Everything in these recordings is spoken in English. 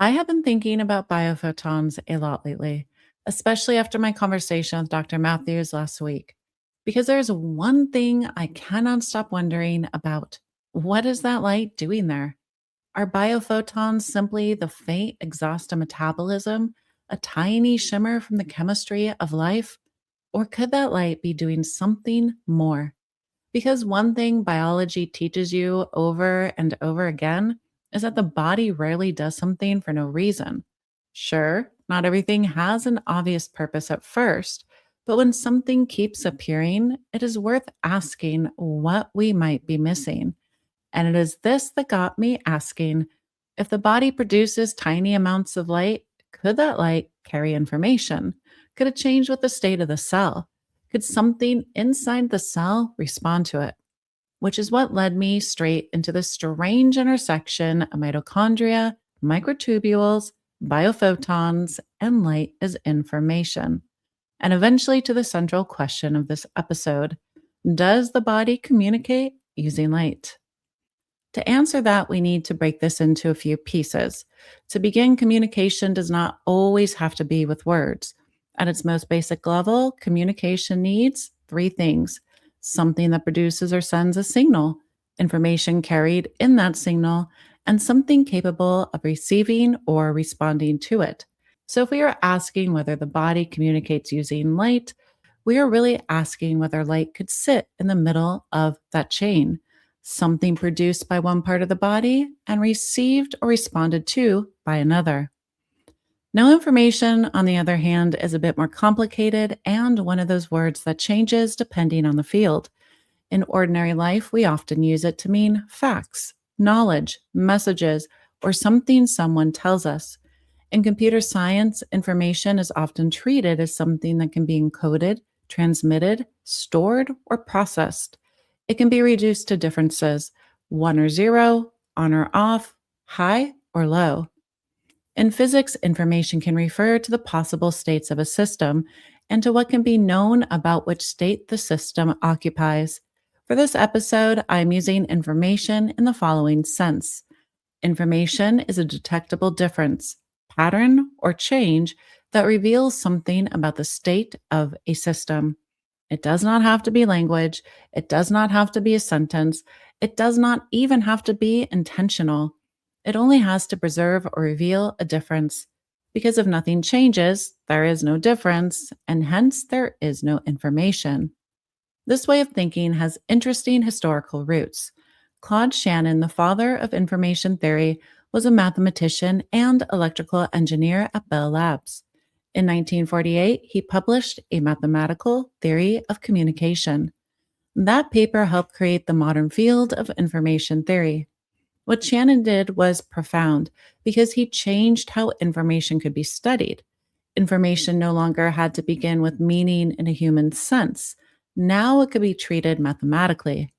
I have been thinking about biophotons a lot lately, especially after my conversation with Dr. Matthews last week, because there's one thing I cannot stop wondering about. What is that light doing there? Are biophotons simply the faint exhaust of metabolism, a tiny shimmer from the chemistry of life? Or could that light be doing something more? Because one thing biology teaches you over and over again is that the body rarely does something for no reason. Sure, not everything has an obvious purpose at first, but when something keeps appearing, it is worth asking what we might be missing. And it is this that got me asking, if the body produces tiny amounts of light, could that light carry information? Could it change with the state of the cell? Could something inside the cell respond to it? Which is what led me straight into the strange intersection of mitochondria, microtubules, biophotons, and light as information. And eventually to the central question of this episode: does the body communicate using light? To answer that, we need to break this into a few pieces. To begin, communication does not always have to be with words. At its most basic level, communication needs three things: something that produces or sends a signal, information carried in that signal, and something capable of receiving or responding to it. So, if we are asking whether the body communicates using light, we are really asking whether light could sit in the middle of that chain, something produced by one part of the body and received or responded to by another. No information, on the other hand, is a bit more complicated and one of those words that changes depending on the field. In ordinary life, we often use it to mean facts, knowledge, messages, or something someone tells us. In computer science, information is often treated as something that can be encoded, transmitted, stored, or processed. It can be reduced to differences: one or zero, on or off, high or low. In physics, information can refer to the possible states of a system and to what can be known about which state the system occupies. For this episode, I'm using information in the following sense. Information is a detectable difference, pattern, or change that reveals something about the state of a system. It does not have to be language. It does not have to be a sentence. It does not even have to be intentional. It only has to preserve or reveal a difference. Because if nothing changes, there is no difference, and hence there is no information. This way of thinking has interesting historical roots. Claude Shannon, the father of information theory, was a mathematician and electrical engineer at Bell Labs. In 1948, he published A Mathematical Theory of Communication. That paper helped create the modern field of information theory. What Shannon did was profound because he changed how information could be studied. Information no longer had to begin with meaning in a human sense. Now it could be treated mathematically.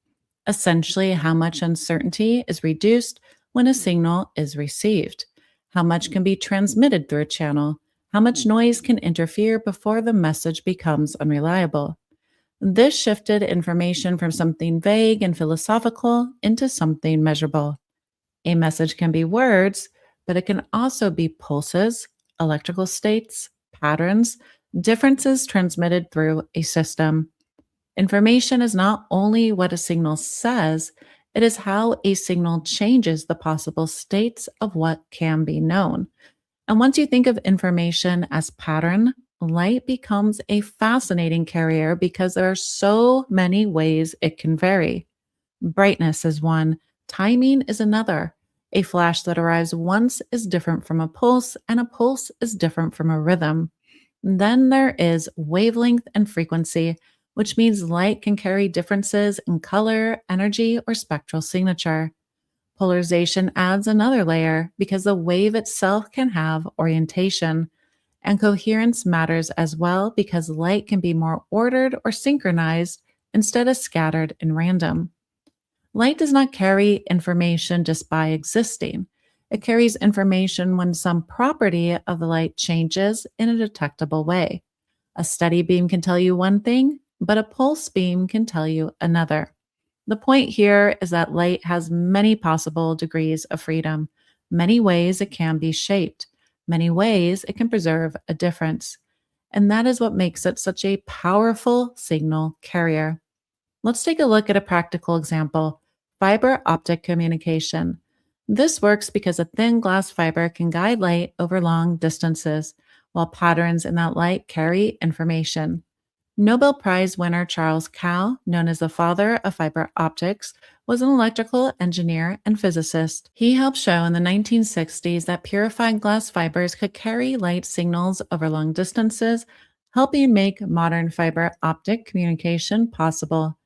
Essentially, how much uncertainty is reduced when a signal is received, how much can be transmitted through a channel, how much noise can interfere before the message becomes unreliable. This shifted information from something vague and philosophical into something measurable. A message can be words, but it can also be pulses, electrical states, patterns, differences transmitted through a system. Information is not only what a signal says, it is how a signal changes the possible states of what can be known. And once you think of information as pattern, light becomes a fascinating carrier because there are so many ways it can vary. Brightness is one, timing is another. A flash that arrives once is different from a pulse, and a pulse is different from a rhythm. Then there is wavelength and frequency, which means light can carry differences in color, energy, or spectral signature. Polarization adds another layer because the wave itself can have orientation. And coherence matters as well because light can be more ordered or synchronized instead of scattered and random. Light does not carry information just by existing. It carries information when some property of the light changes in a detectable way. A steady beam can tell you one thing, but a pulse beam can tell you another. The point here is that light has many possible degrees of freedom. many ways it can be shaped, many ways it can preserve a difference. And that is what makes it such a powerful signal carrier. Let's take a look at a practical example: fiber optic communication. This works because a thin glass fiber can guide light over long distances, while patterns in that light carry information. Nobel Prize winner Charles Kao, known as the father of fiber optics, was an electrical engineer and physicist. He helped show in the 1960s that purified glass fibers could carry light signals over long distances, helping make modern fiber optic communication possible.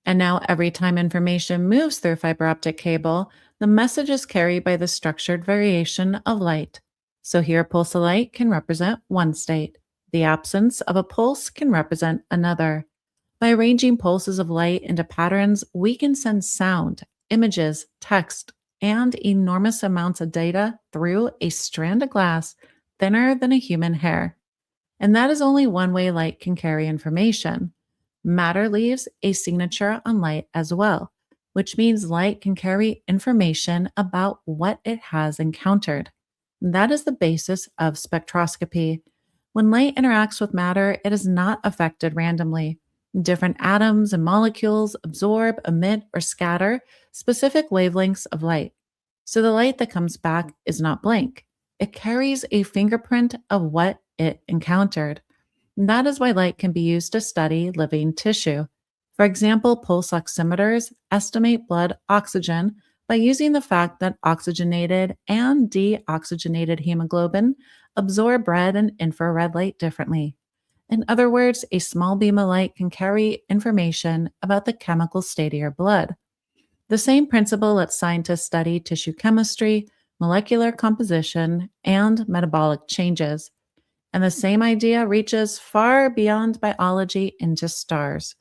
And now, every time information moves through fiber optic cable, the message is carried by the structured variation of light. So, here, a pulse of light can represent one state. The absence of a pulse can represent another. By arranging pulses of light into patterns, we can send sound, images, text, and enormous amounts of data through a strand of glass thinner than a human hair. And that is only one way light can carry information. Matter leaves a signature on light as well, which means light can carry information about what it has encountered. That is the basis of spectroscopy. When light interacts with matter, it is not affected randomly. Different atoms and molecules absorb, emit, or scatter specific wavelengths of light. So the light that comes back is not blank. It carries a fingerprint of what it encountered. That is why light can be used to study living tissue. For example, pulse oximeters estimate blood oxygen by using the fact that oxygenated and deoxygenated hemoglobin absorb red and infrared light differently. In other words, a small beam of light can carry information about the chemical state of your blood. The same principle lets scientists study tissue chemistry, molecular composition, and metabolic changes. And the same idea reaches far beyond biology into stars.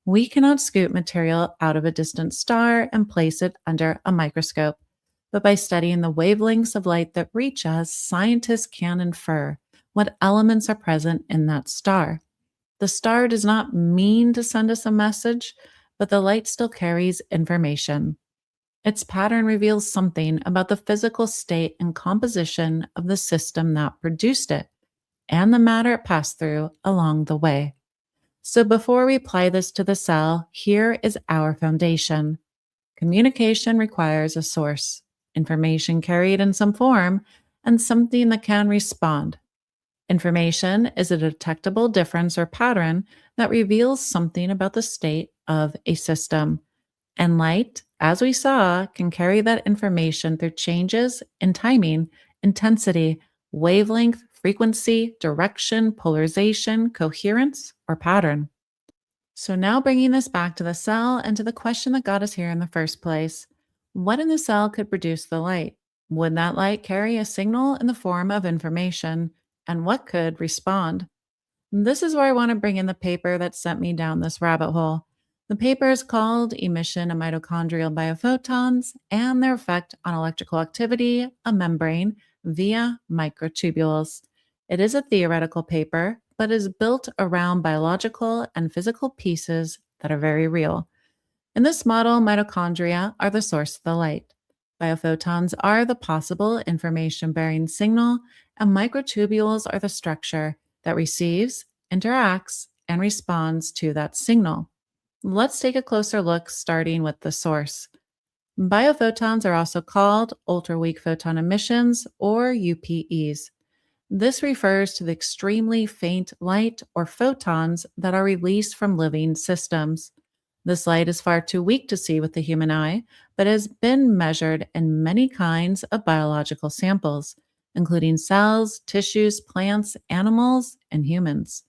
We cannot scoop material out of a distant star and place it under a microscope. But by studying the wavelengths of light that reach us, scientists can infer what elements are present in that star. The star does not mean to send us a message, but the light still carries information. Its pattern reveals something about the physical state and composition of the system that produced it, and the matter it passed through along the way. So before we apply this to the cell, here is our foundation. Communication requires a source, information carried in some form, and something that can respond. Information is a detectable difference or pattern that reveals something about the state of a system. And light, as we saw, can carry that information through changes in timing, intensity, wavelength, frequency, direction, polarization, coherence, or pattern. So now bringing this back to the cell and to the question that got us here in the first place. What in the cell could produce the light? Would that light carry a signal in the form of information? And what could respond? This is where I want to bring in the paper that sent me down this rabbit hole. The paper is called Emission of Mitochondrial Biophotons and Their Effect on Electrical Activity of Membrane via Microtubules. It is a theoretical paper, but is built around biological and physical pieces that are very real. In this model, mitochondria are the source of the light. Biophotons are the possible information-bearing signal, and microtubules are the structure that receives, interacts, and responds to that signal. Let's take a closer look, starting with the source. Biophotons are also called ultraweak photon emissions, or UPEs. This refers to the extremely faint light or photons that are released from living systems. This light is far too weak to see with the human eye, but has been measured in many kinds of biological samples, including cells, tissues, plants, animals, and humans.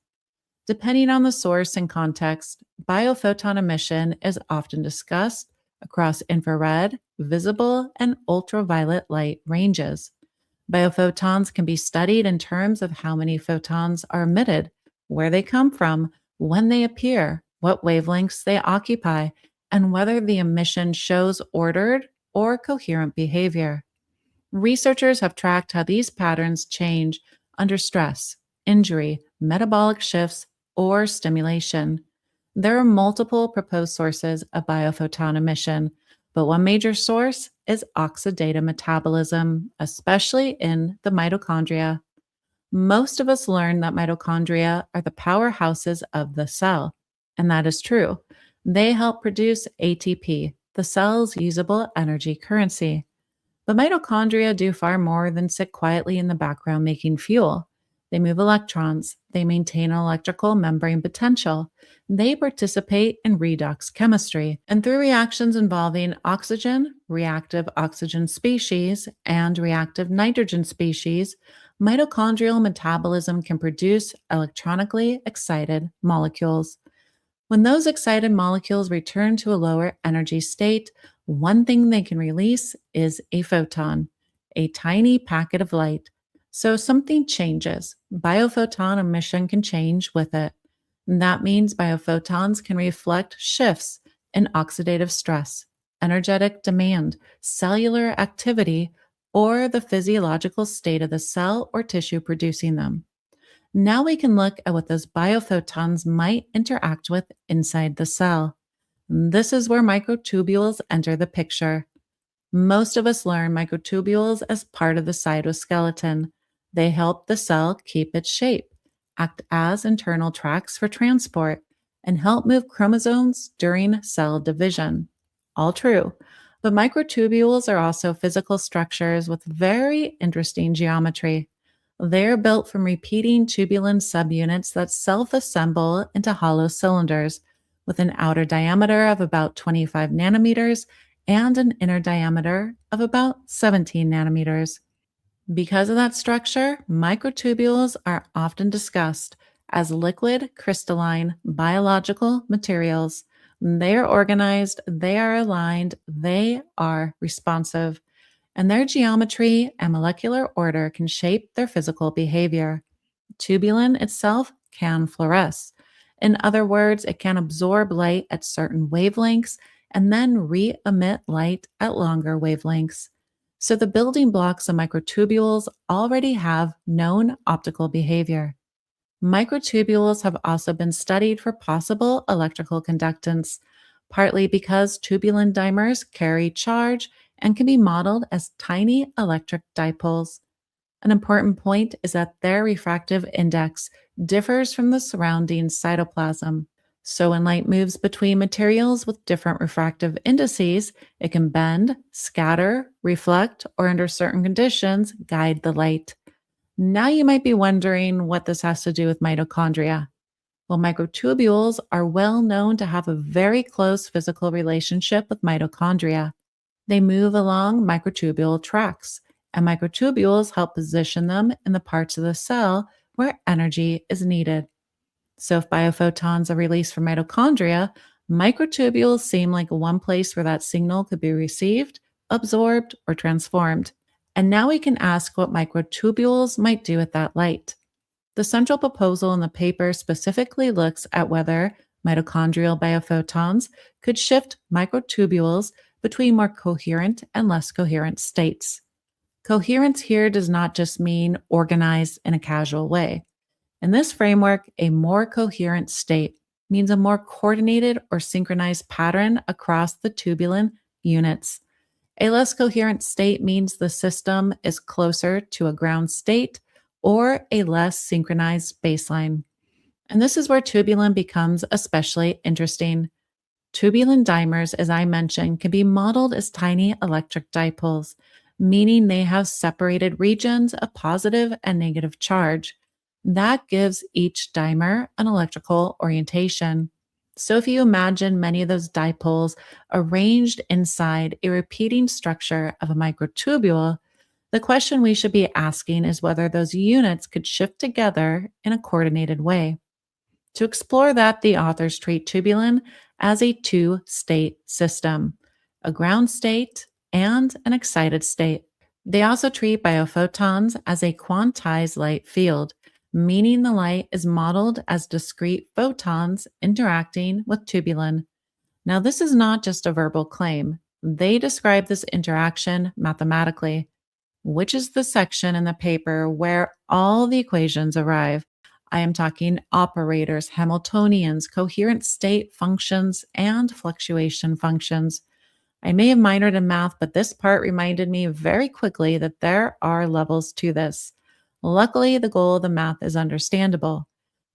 Depending on the source and context, biophoton emission is often discussed across infrared, visible, and ultraviolet light ranges. Biophotons can be studied in terms of how many photons are emitted, where they come from, when they appear, what wavelengths they occupy, and whether the emission shows ordered or coherent behavior. Researchers have tracked how these patterns change under stress, injury, metabolic shifts, or stimulation. There are multiple proposed sources of biophoton emission, But one major source is oxidative metabolism, especially in the mitochondria. Most of us learn that mitochondria are the powerhouses of the cell, and that is true. They help produce ATP, the cell's usable energy currency. But mitochondria do far more than sit quietly in the background making fuel. They move electrons, they maintain electrical membrane potential, they participate in redox chemistry, and through reactions involving oxygen, reactive oxygen species, and reactive nitrogen species, mitochondrial metabolism can produce electronically excited molecules. When those excited molecules return to a lower energy state, one thing they can release is a photon, a tiny packet of light. So something changes. Biophoton emission can change with it. And that means biophotons can reflect shifts in oxidative stress, energetic demand, cellular activity, or the physiological state of the cell or tissue producing them. Now we can look at what those biophotons might interact with inside the cell. This is where microtubules enter the picture. Most of us learn microtubules as part of the cytoskeleton. They help the cell keep its shape, act as internal tracks for transport, and help move chromosomes during cell division. All true. But microtubules are also physical structures with very interesting geometry. They're built from repeating tubulin subunits that self assemble into hollow cylinders with an outer diameter of about 25 nanometers and an inner diameter of about 17 nanometers. Because of that structure, microtubules are often discussed as liquid crystalline biological materials. They are organized, they are aligned, they are responsive, and their geometry and molecular order can shape their physical behavior. Tubulin itself can fluoresce. In other words, it can absorb light at certain wavelengths and then re emit light at longer wavelengths. So the building blocks of microtubules already have known optical behavior. Microtubules have also been studied for possible electrical conductance, partly because tubulin dimers carry charge and can be modeled as tiny electric dipoles. An important point is that their refractive index differs from the surrounding cytoplasm. So, when light moves between materials with different refractive indices, it can bend, scatter, reflect, or under certain conditions, guide the light. Now, you might be wondering what this has to do with mitochondria. Well, microtubules are well known to have a very close physical relationship with mitochondria. They move along microtubule tracks, and microtubules help position them in the parts of the cell where energy is needed. So, if biophotons are released from mitochondria, microtubules seem like one place where that signal could be received, absorbed, or transformed. And now we can ask what microtubules might do with that light. The central proposal in the paper specifically looks at whether mitochondrial biophotons could shift microtubules between more coherent and less coherent states. Coherence here does not just mean organized in a casual way. In this framework, a more coherent state means a more coordinated or synchronized pattern across the tubulin units. A less coherent state means the system is closer to a ground state or a less synchronized baseline. And this is where tubulin becomes especially interesting. Tubulin dimers, as I mentioned, can be modeled as tiny electric dipoles, meaning they have separated regions of positive and negative charge. That gives each dimer an electrical orientation. So if you imagine many of those dipoles arranged inside a repeating structure of a microtubule, the question we should be asking is whether those units could shift together in a coordinated way. To explore that, the authors treat tubulin as a two-state system, a ground state and an excited state. They also treat biophotons as a quantized light field, meaning the light is modeled as discrete photons interacting with tubulin. Now, this is not just a verbal claim. They describe this interaction mathematically, which is the section in the paper where all the equations arrive. I am talking operators, Hamiltonians, coherent state functions, and fluctuation functions. I may have minored in math, but this part reminded me very quickly that there are levels to this. Luckily, the goal of the math is understandable.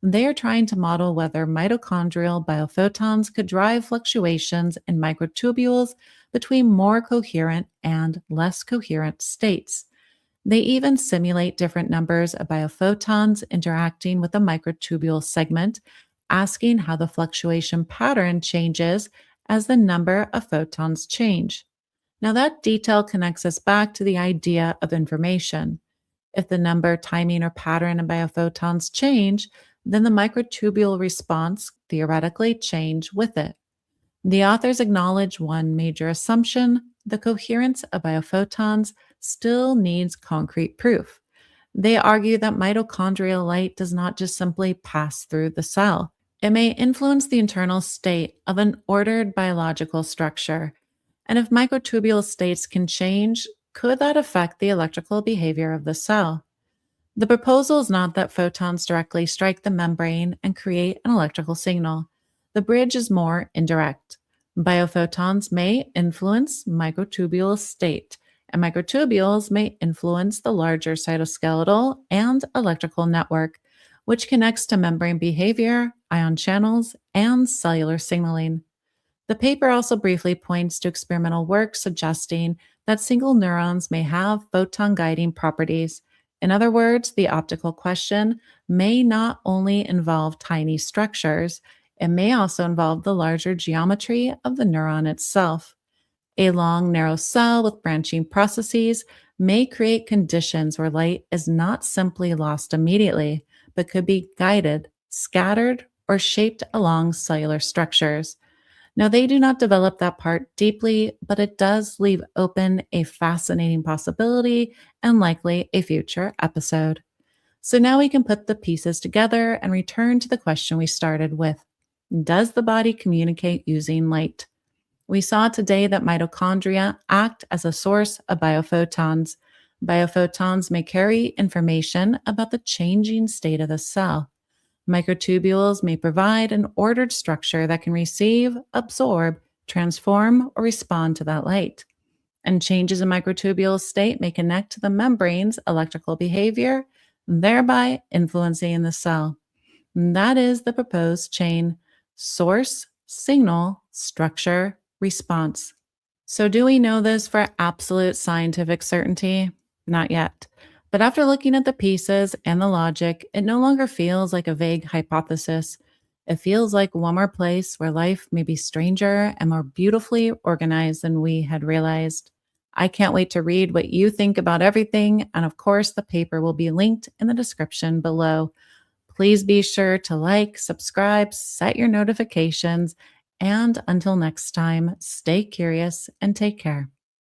They are trying to model whether mitochondrial biophotons could drive fluctuations in microtubules between more coherent and less coherent states. They even simulate different numbers of biophotons interacting with a microtubule segment, asking how the fluctuation pattern changes as the number of photons change. Now, that detail connects us back to the idea of information. If the number, timing, or pattern of biophotons change, then the microtubule response theoretically change with it. The authors acknowledge one major assumption: the coherence of biophotons still needs concrete proof. They argue that mitochondrial light does not just simply pass through the cell. It may influence the internal state of an ordered biological structure. And if microtubule states can change, could that affect the electrical behavior of the cell? The proposal is not that photons directly strike the membrane and create an electrical signal. The bridge is more indirect. Biophotons may influence microtubule state, and microtubules may influence the larger cytoskeletal and electrical network, which connects to membrane behavior, ion channels, and cellular signaling. The paper also briefly points to experimental work suggesting that single neurons may have photon guiding properties. In other words, the optical question may not only involve tiny structures, it may also involve the larger geometry of the neuron itself. A long, narrow cell with branching processes may create conditions where light is not simply lost immediately, but could be guided, scattered, or shaped along cellular structures. Now, they do not develop that part deeply, but it does leave open a fascinating possibility and likely a future episode. So now we can put the pieces together and return to the question we started with: does the body communicate using light? We saw today that mitochondria act as a source of biophotons. Biophotons may carry information about the changing state of the cell. Microtubules may provide an ordered structure that can receive, absorb, transform, or respond to that light. And changes in microtubule state may connect to the membrane's electrical behavior, thereby influencing the cell. And that is the proposed chain: source, signal, structure, response. So, do we know this for absolute scientific certainty? Not yet. But after looking at the pieces and the logic, it no longer feels like a vague hypothesis. It feels like one more place where life may be stranger and more beautifully organized than we had realized. I can't wait to read what you think about everything. And of course, the paper will be linked in the description below. Please be sure to like, subscribe, set your notifications, and until next time, stay curious and take care.